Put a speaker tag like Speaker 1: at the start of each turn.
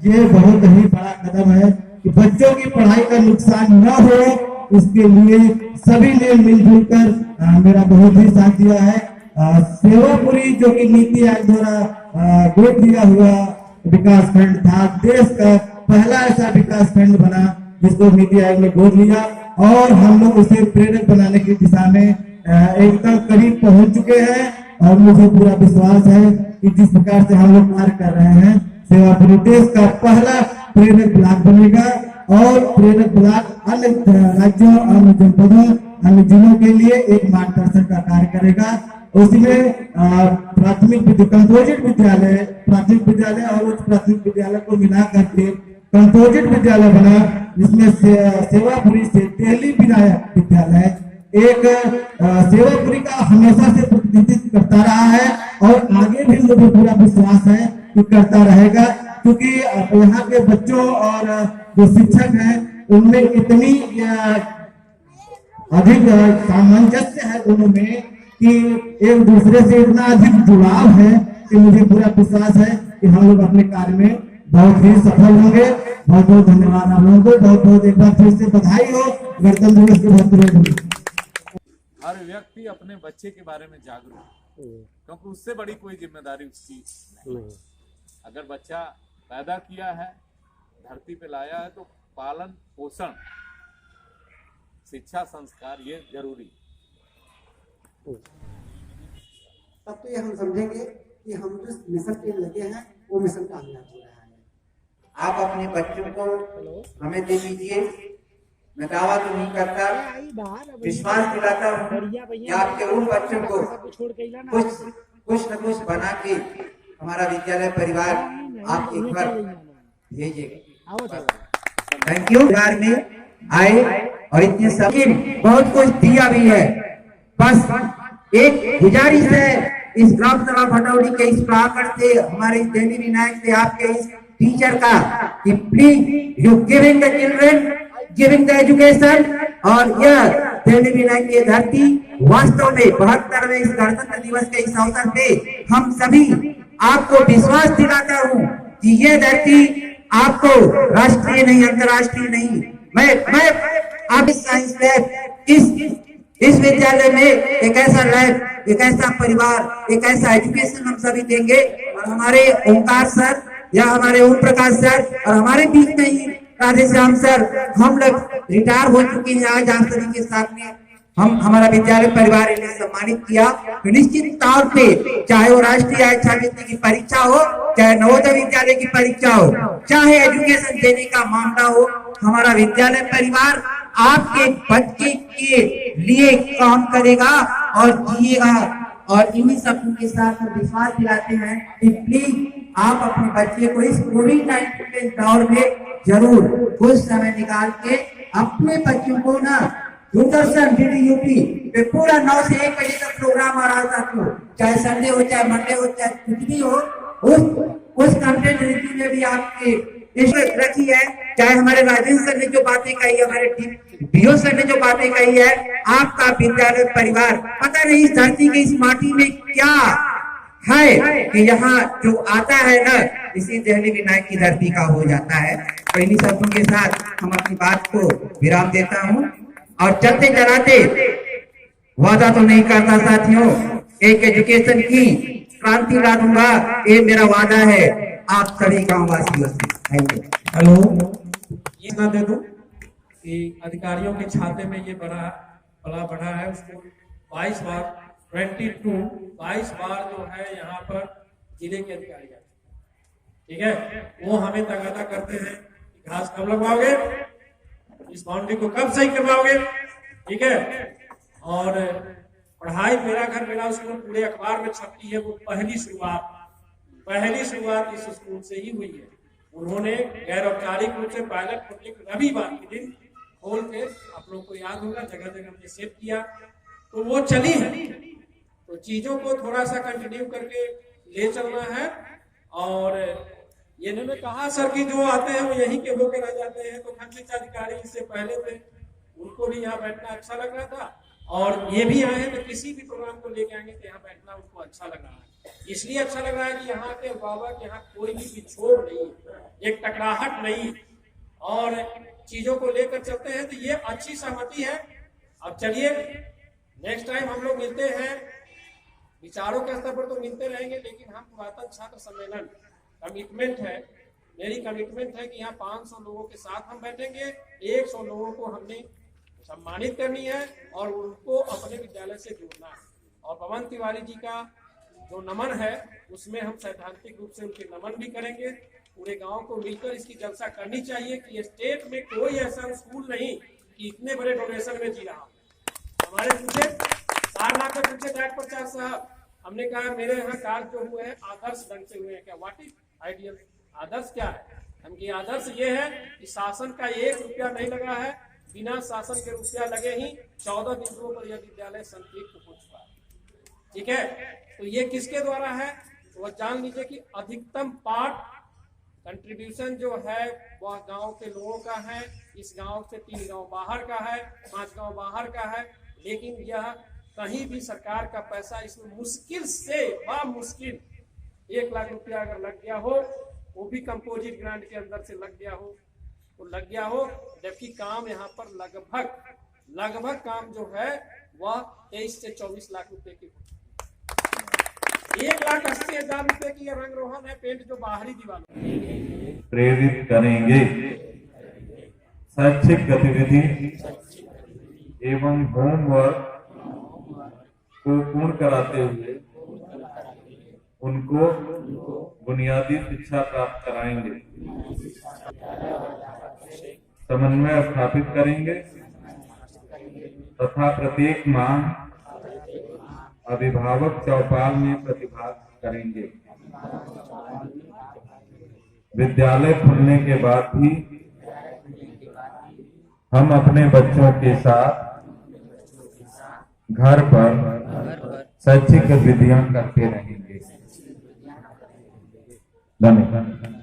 Speaker 1: ये बहुत ही बड़ा कदम है कि बच्चों की पढ़ाई का नुकसान न हो, इसके लिए सभी ने मिलजुल कर मेरा बहुत ही साथ दिया है। सेवापुरी जो कि नीति आयोग द्वारा गोद दिया हुआ विकास खंड था, देश का पहला ऐसा विकास खंड बना जिसको नीति आयोग ने गोद लिया, और हम लोग उसे प्रेरक बनाने की दिशा में एकदम करीब पहुंच चुके हैं। और मुझे पूरा विश्वास है कि जिस प्रकार से हम लोग कार्य कर रहे हैं, सेवापुरी देश का पहला प्रेरक ब्लॉक बनेगा, और प्रेरक ब्लॉक अन्य राज्यों, अन्य जनपदों, अन्य जिलों के लिए एक मार्गदर्शन का कार्य करेगा। उसमें प्राथमिक कंपोजिट विद्यालय, प्राथमिक विद्यालय और उच्च प्राथमिक विद्यालय को मिला करके कंपोजिट विद्यालय बना, जिसमें सेवापुरी से दिल्ली विनायक विद्यालय एक सेवापुरी का हमेशा से प्रतिनिधित्व करता रहा है, और आगे भी मुझे पूरा विश्वास है कि करता रहेगा, क्योंकि यहाँ के बच्चों और जो शिक्षक हैं उनमें इतनी अधिक सामंजस्य है दोनों में कि एक दूसरे से इतना अधिक जुड़ाव है कि मुझे पूरा विश्वास है कि हम लोग अपने कार्य में बहुत ही सफल होंगे। बहुत बहुत धन्यवाद आप लोगों को, बहुत बहुत एक बार फिर से बधाई हो गणतंत्र दिवस की बहुत।
Speaker 2: हर व्यक्ति अपने बच्चे के बारे में जागरूक है, क्योंकि उससे बड़ी कोई जिम्मेदारी उसकी नहीं। अगर बच्चा पैदा किया है, धरती पे लाया है, तो पालन पोषण, शिक्षा, संस्कार ये जरूरी।
Speaker 3: तब तो ये हम समझेंगे कि हम जिस मिशन के लगे हैं वो मिशन कामयाब हो रहा है।
Speaker 4: आप अपने बच्चों को हमें दे दीजिए। मैं दावा तो नहीं करता, विश्वास दिलाता हूँ कि आपके उन बच्चों को कुछ न कुछ बना के हमारा विद्यालय परिवार आपके घर भेजेगा। Thank you. परिवार में आए और इतने सभी बहुत कुछ दिया भी है। बस एक गुजारिश है इस ग्राम सभा भटौड़ी के इस प्राकर से, हमारे दिल्ली विनायक से, आपके इस टीचर का कि please you giving the children, giving the education. और यह दिल्ली विनायक की धरती वास्तव में 72वें इस गणतंत्र दिवस के इस अवसर पे हम सभी आपको विश्वास दिलाता हूँ कि ये धरती आपको राष्ट्रीय नहीं, अंतर्राष्ट्रीय नहीं, मैं आप इस साइंस लैब, इस विद्यालय में एक ऐसा लैब, एक ऐसा परिवार, एक ऐसा एजुकेशन हम सभी देंगे। और हमारे ओंकार सर या हमारे ओम प्रकाश सर और हमारे बीच में ही राधेश्याम सर, हम लोग रिटायर हो चुके हैं। आज आप सभी के साथ में हम हमारा विद्यालय परिवार इन्हें सम्मानित किया। तो निश्चित तौर पे चाहे वो राष्ट्रीय छात्रवृत्ति की परीक्षा हो, चाहे नवोदय विद्यालय की परीक्षा हो, चाहे एजुकेशन देने का मामला हो, हमारा विद्यालय परिवार आपके बच्चे के लिए काम करेगा और जिएगा। और इन्हीं सपनों के साथ हम विश्वास दिलाते हैं कि प्लीज आप अपने बच्चे को इस कोविड-19 के दौर में जरूर कुछ समय निकाल के अपने बच्चों को ना दूरदर्शन डीडी यूपी पे पूरा 9 से 1 बजे तक प्रोग्राम आ रहा था, चाहे संडे हो, चाहे मंडे हो, चाहे कुछ भी हो, उस कंटेंट रीति में भी आपके रखी है। चाहे हमारे राजेंद्र सर ने जो बातें कही, हमारे बीओ सर ने जो बातें कही है, आपका विद्यालय परिवार पता नहीं इस धरती के इस माटी में क्या है कि यहाँ जो आता है ना, इसी दिल्ली विनायक की धरती का हो जाता है। तो इन्हीं शब्दों के साथ हम अपनी बात को विराम देता हूँ और चलते चलाते वादा तो नहीं करता साथियों, एक एजुकेशन की क्रांति ला दूंगा, ये मेरा वादा है आप सभी गाँव वासियों से। Thank you.
Speaker 5: हेलो, ये ना दे दूं कि अधिकारियों के छाते में ये बढ़ा है, उसको 22 बार जो है यहाँ पर जिले के अधिकारी, ठीक है, वो हमें तगादा करते हैं घास कब लगवाओगे, इस बाउंड्री को कब सही करवाओगे, ठीक है। और पढ़ाई मेरा घर मेरा स्कूल पूरे अखबार में छपती है, वो पहली शुरुआत इस स्कूल से ही हुई है। उन्होंने गैर औपचारिक रूप से पायलट प्रोजेक्ट रविवार के दिन खोल के, आप लोगों को याद होगा, जगह जगह हमने सेव किया, तो वो चली है। तो चीजों को थोड़ा सा कंटिन्यू करके ले चलना है। और ये इन्होंने कहा सर कि जो आते हैं वो यहीं के होकर रह जाते हैं, तो खंड शिक्षा अधिकारी इससे पहले थे, उनको भी यहाँ बैठना अच्छा लग रहा था, और ये भी आए हैं तो किसी भी प्रोग्राम को लेके आएंगे तो यहाँ बैठना उनको अच्छा लग रहा है। इसलिए अच्छा लग रहा है कि यहाँ के अभिभावक, यहाँ कोई भी बिछोड़ नहीं, एक टकराहट नहीं, और चीजों को लेकर चलते हैं, तो ये अच्छी सहमति है। अब चलिए नेक्स्ट टाइम हम लोग मिलते हैं, विचारों के स्तर पर तो मिलते रहेंगे, लेकिन हम पुरातन छात्र सम्मेलन कमिटमेंट है, मेरी कमिटमेंट है कि यहाँ 500 लोगों के साथ हम बैठेंगे, 100 लोगों को हमने सम्मानित करनी है और उनको अपने विद्यालय से जोड़ना है। और पवन तिवारी जी का जो नमन है उसमें हम सैद्धांतिक रूप से उनके नमन भी करेंगे। पूरे गांव को मिलकर इसकी जलसा करनी चाहिए कि स्टेट में कोई ऐसा स्कूल नहीं कि इतने बड़े डोनेशन में जी रहा। हमारे पूछे सारनाथ में पूछे डायरेक्ट प्रचार साहब, हमने कहा मेरे यहाँ कार्य जो हुए हैं आदर्श ढंग से हुए हैं क्या? What is ideal? आदर्श क्या है? हम की आदर्श ये है कि शासन का 1 रुपया नहीं लगा है, बिना शासन के रुपया लगे ही 14 बिंदुओं पर यह विद्यालय संतृप्त हो चुका है। ठीक है, तो ये किसके द्वारा है? तो वह जान लीजिए कि अधिकतम पार्ट कंट्रीब्यूशन जो है वह गांव के लोगों का है। इस गांव से 3 गांव बाहर का है, 5 गांव बाहर का है, लेकिन यह कहीं भी सरकार का पैसा इसमें मुश्किल से मुश्किल 1 लाख रुपया अगर लग गया हो, वो भी कंपोजिट ग्रांट के अंदर से लग गया हो, तो लग गया हो, जबकि काम यहाँ पर लगभग काम जो है वह 23 से 24 लाख रुपए की 1,80,000 रुपए की रंग रोहन है, पेंट जो बाहरी दीवारों
Speaker 6: प्रेरित करेंगे। शैक्षिक गतिविधि एवं होमवर्क को पूर्ण कराते हुए उनको बुनियादी शिक्षा प्राप्त कराएंगे, समन्वय स्थापित करेंगे तथा प्रत्येक माह अभिभावक चौपाल में प्रतिभाग करेंगे। विद्यालय खुलने के बाद भी हम अपने बच्चों के साथ घर पर शैक्षिक गतिविधियां करते रहेंगे। धन्यवाद।